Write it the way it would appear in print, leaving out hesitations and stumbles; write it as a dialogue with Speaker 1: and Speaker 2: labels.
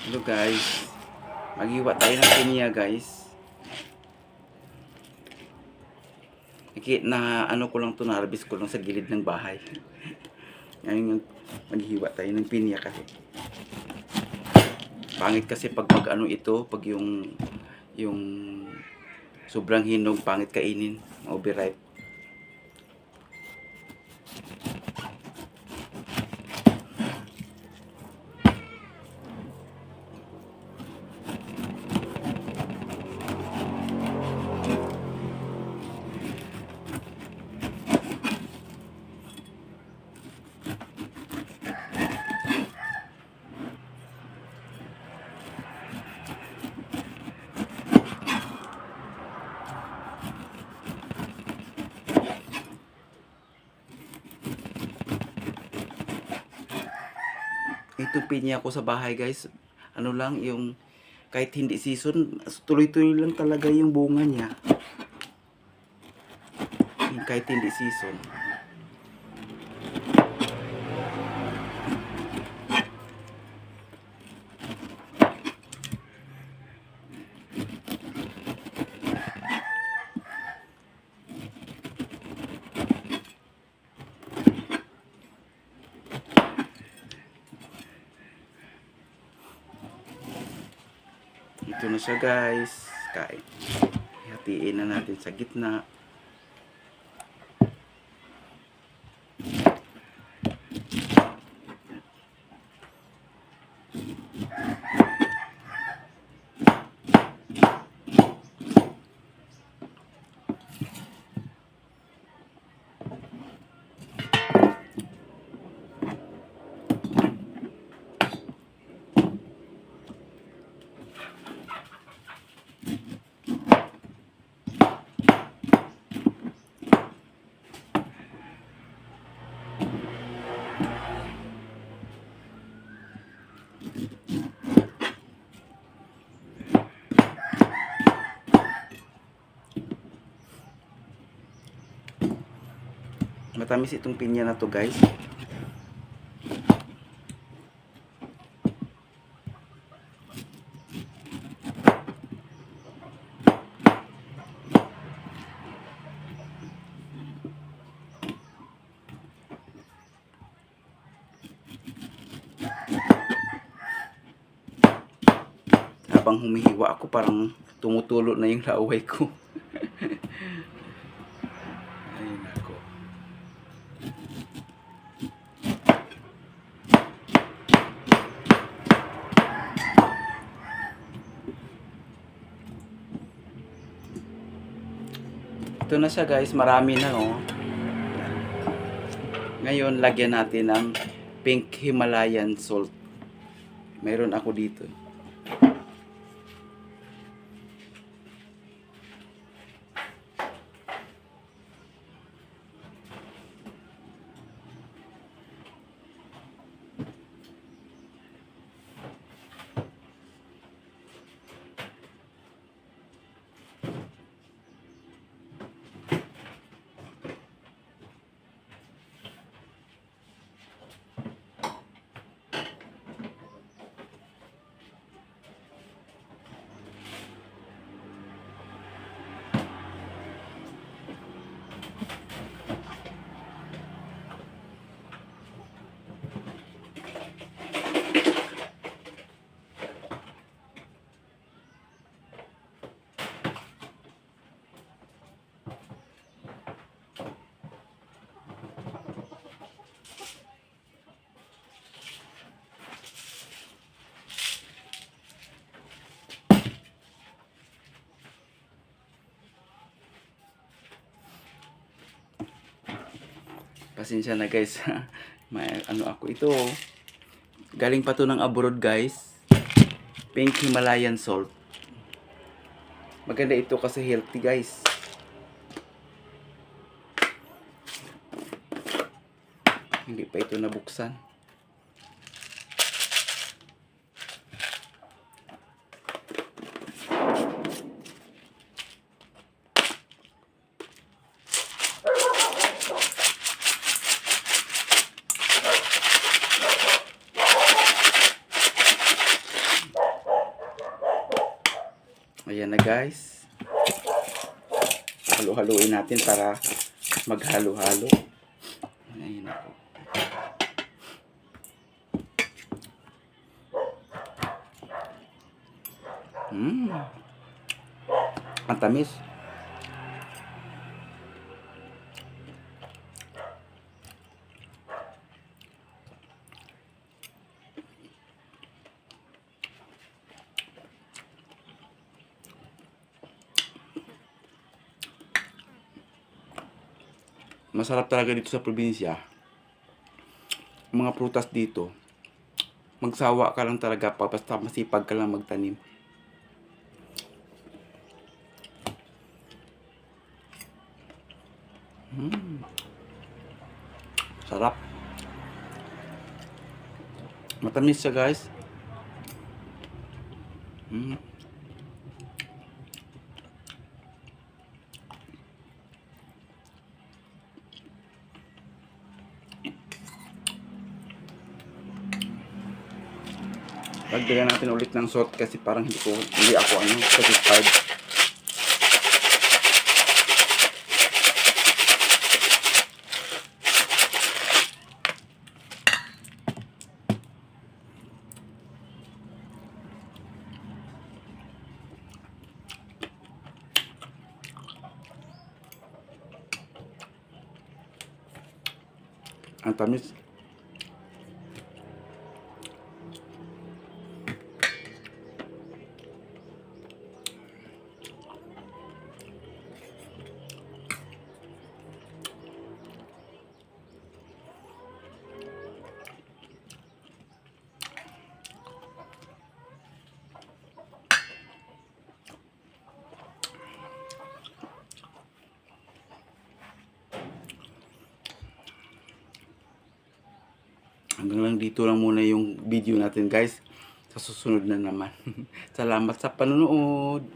Speaker 1: Hello guys, maghiwa tayo ng pinya guys. Na ano ko lang to, na-harvest ko lang sa gilid ng bahay. Ngayon maghiwa tayo ng pinya kasi pangit kasi pag ano ito, pag yung sobrang hinog, pangit kainin, overripe. Ito pinya ko sa bahay guys, ano lang yung kahit hindi season, tuloy-tuloy lang talaga yung bunga niya. Kahit hindi season. Ito na siya guys, kain. Hatiin na natin sa gitna. Matamis itong pinya na to guys. Habang humihiwa ako, parang tumutulo na yung laway ko. Ay nako. Ito na siya guys, marami na oh. Ngayon lagyan natin ng pink Himalayan salt. Meron ako dito. Pasensya na guys. May ano ako ito. Galing pa to ng abroad guys. Pink Himalayan salt. Maganda ito kasi healthy guys. Hindi pa ito nabuksan. Ayan na guys. Halo-haluin natin para maghalo-halo. Ayan na po. Ang tamis. Masarap talaga dito sa probinsya. Mga prutas dito, magsawa ka lang talaga pa basta masipag ka lang magtanim. Sarap. Matamis siya guys. Dagdagan natin ulit ng salt kasi parang hindi ako satisfied. Ang tamis. Hanggang lang dito lang muna yung video natin guys. Sa susunod na naman. Salamat sa panonood.